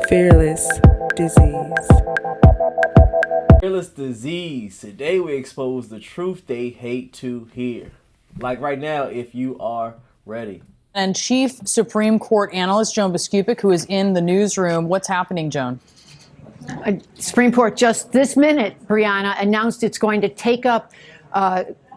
Fearless Disease. Fearless Disease. Today we expose the truth they hate to hear. Like right now, if you are ready. And Chief Supreme Court Analyst Joan Biskupic, who is in the newsroom. What's happening, Joan? Supreme Court just this minute, Brianna, announced it's going to take up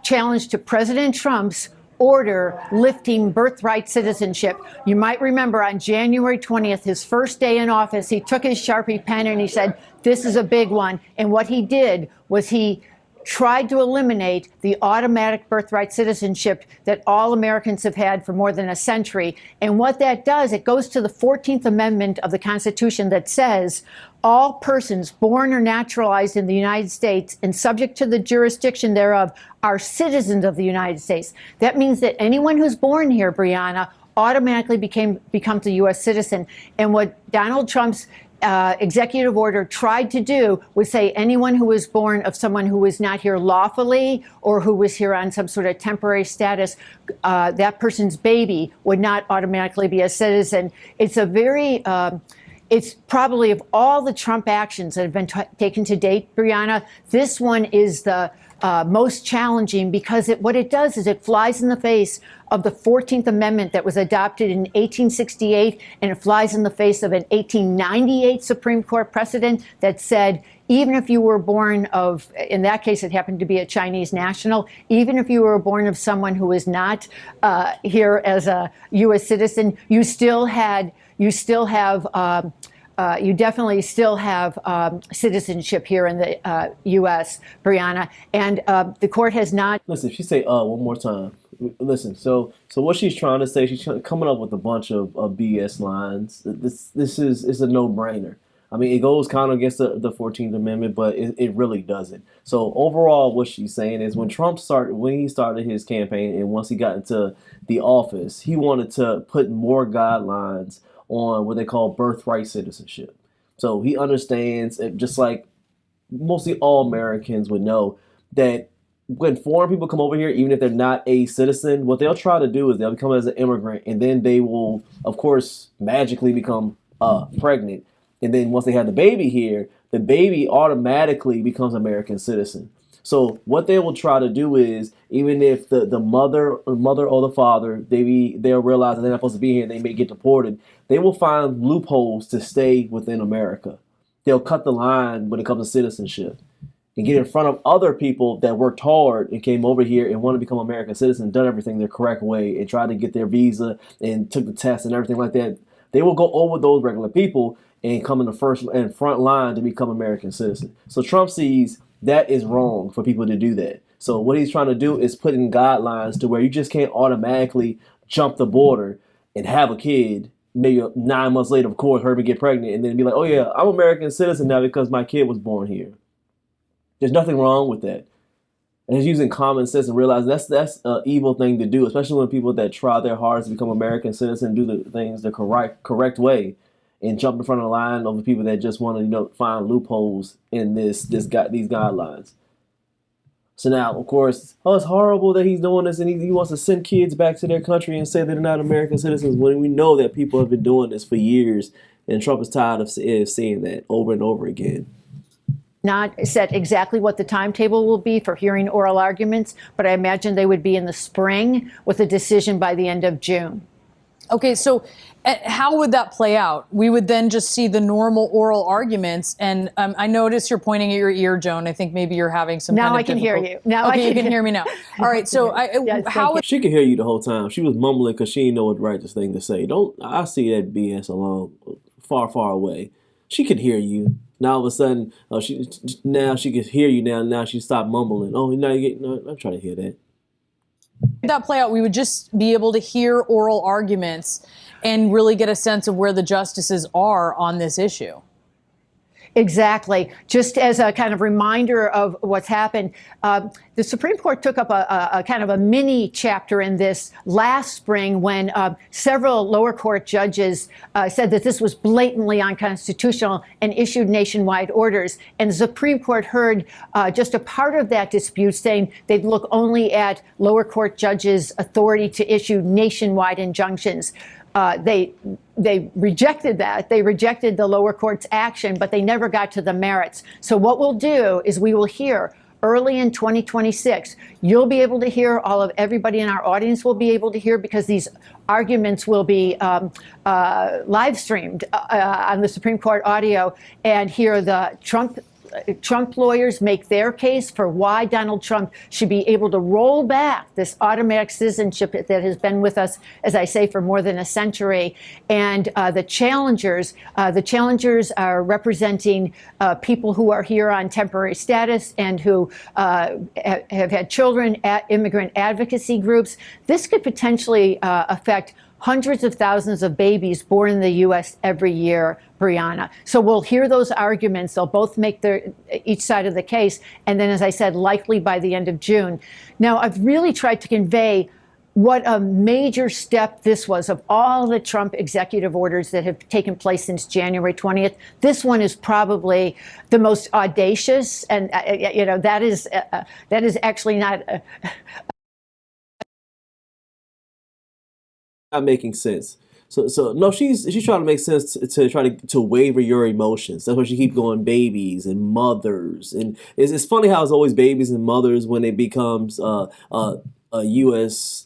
challenge to President Trump's order lifting birthright citizenship. You might remember on January 20th, his first day in office, he took his Sharpie pen and he said, this is a big one. And what he did was he tried to eliminate the automatic birthright citizenship that all Americans have had for more than a century. And what that does, it goes to the 14th Amendment of the Constitution that says all persons born or naturalized in the United States and subject to the jurisdiction thereof are citizens of the United States. That means that anyone who's born here, Brianna, automatically becomes a U.S. citizen. And what Donald Trump's executive order tried to do was say anyone who was born of someone who was not here lawfully or who was here on some sort of temporary status, that person's baby would not automatically be a citizen. It's a very, it's probably of all the Trump actions that have been taken to date, Brianna, this one is the most challenging because what it does is it flies in the face of the 14th Amendment that was adopted in 1868, and it flies in the face of an 1898 Supreme Court precedent that said even if you were born of, in that case it happened to be a Chinese national, even if you were born of someone who was not here as a U.S. citizen, you definitely still have citizenship here in the U.S., Brianna, and the court has not. Listen, she say one more time. Listen, so what she's trying to say, she's coming up with a bunch of BS lines. This is a no-brainer. I mean, it goes kind of against the 14th Amendment, but it really doesn't. So overall, what she's saying is when he started his campaign and once he got into the office, he wanted to put more guidelines on what they call birthright citizenship. So he understands, just like mostly all Americans would know, that when foreign people come over here, even if they're not a citizen, what they'll try to do is they'll become as an immigrant, and then they will, of course, magically become pregnant. And then once they have the baby here, the baby automatically becomes an American citizen. So what they will try to do is, even if the mother or the father, they'll realize that they're not supposed to be here and they may get deported, they will find loopholes to stay within America. They'll cut the line when it comes to citizenship and get in front of other people that worked hard and came over here and want to become American citizens, done everything the correct way and tried to get their visa and took the test and everything like that. They will go over those regular people and come in the front line to become American citizens. So Trump sees that is wrong for people to do that. So what he's trying to do is put in guidelines to where you just can't automatically jump the border and have a kid, maybe 9 months later, of course, her to get pregnant, and then be like, oh yeah, I'm an American citizen now because my kid was born here. There's nothing wrong with that. And he's using common sense and realizing that's an evil thing to do, especially when people that try their hardest to become American citizens do the things the correct way and jump in front of the line of the people that just want to, find loopholes in these guidelines. So now, of course, it's horrible that he's doing this and he wants to send kids back to their country and say they're not American citizens when we know that people have been doing this for years, and Trump is tired of seeing that over and over again. Not set exactly what the timetable will be for hearing oral arguments, but I imagine they would be in the spring with a decision by the end of June. Okay, so how would that play out? We would then just see the normal oral arguments, and I notice you're pointing at your ear, Joan. I think maybe you're having some. Now kind of I can hear you. Now okay, you can hear me now. All right, so she could hear you the whole time. She was mumbling because she didn't know what the righteous thing to say. I see that BS alone, far, far away. She could hear you. Now all of a sudden, she could hear you now. Now she stopped mumbling. Oh, now you get. No, I'm trying to hear that. If that play out, we would just be able to hear oral arguments and really get a sense of where the justices are on this issue. Exactly. Just as a kind of reminder of what's happened, the Supreme Court took up a kind of a mini chapter in this last spring when several lower court judges said that this was blatantly unconstitutional and issued nationwide orders. And the Supreme Court heard just a part of that dispute, saying they'd look only at lower court judges' authority to issue nationwide injunctions. they rejected that. They rejected the lower court's action, but they never got to the merits. So what we'll do is we will hear early in 2026. You'll be able to hear, everybody in our audience will be able to hear, because these arguments will be live streamed on the Supreme Court audio, and hear the Trump lawyers make their case for why Donald Trump should be able to roll back this automatic citizenship that has been with us, as I say, for more than a century. And the challengers are representing people who are here on temporary status and who have had children at immigrant advocacy groups. This could potentially affect hundreds of thousands of babies born in the U.S. every year, Brianna. So we'll hear those arguments. They'll both make each side of the case. And then, as I said, likely by the end of June. Now, I've really tried to convey what a major step this was. Of all the Trump executive orders that have taken place since January 20th, this one is probably the most audacious. And, that is actually not... Not making sense. So no, she's trying to make sense to try to waver your emotions. That's why she keep going babies and mothers, and it's funny how it's always babies and mothers when it becomes a U.S.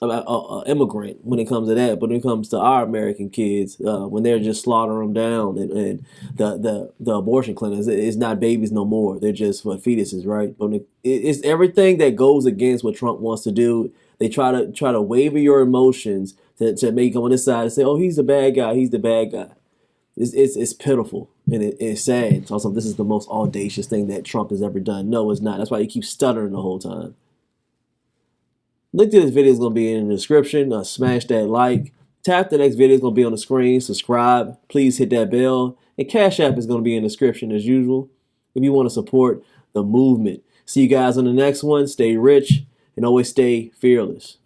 Immigrant, when it comes to that. But when it comes to our American kids, when they're just slaughtering them down, and the abortion clinics, it's not babies no more. They're just fetuses, right? But it's everything that goes against what Trump wants to do. They try to waver your emotions to make you on this side and say, oh, he's the bad guy. He's the bad guy. It's pitiful, and it's sad. Also, this is the most audacious thing that Trump has ever done. No, it's not. That's why you keep stuttering the whole time. Link to this video is going to be in the description. Smash that like. Tap the next video is going to be on the screen. Subscribe. Please hit that bell. And CashApp is going to be in the description as usual if you want to support the movement. See you guys on the next one. Stay rich and always stay fearless.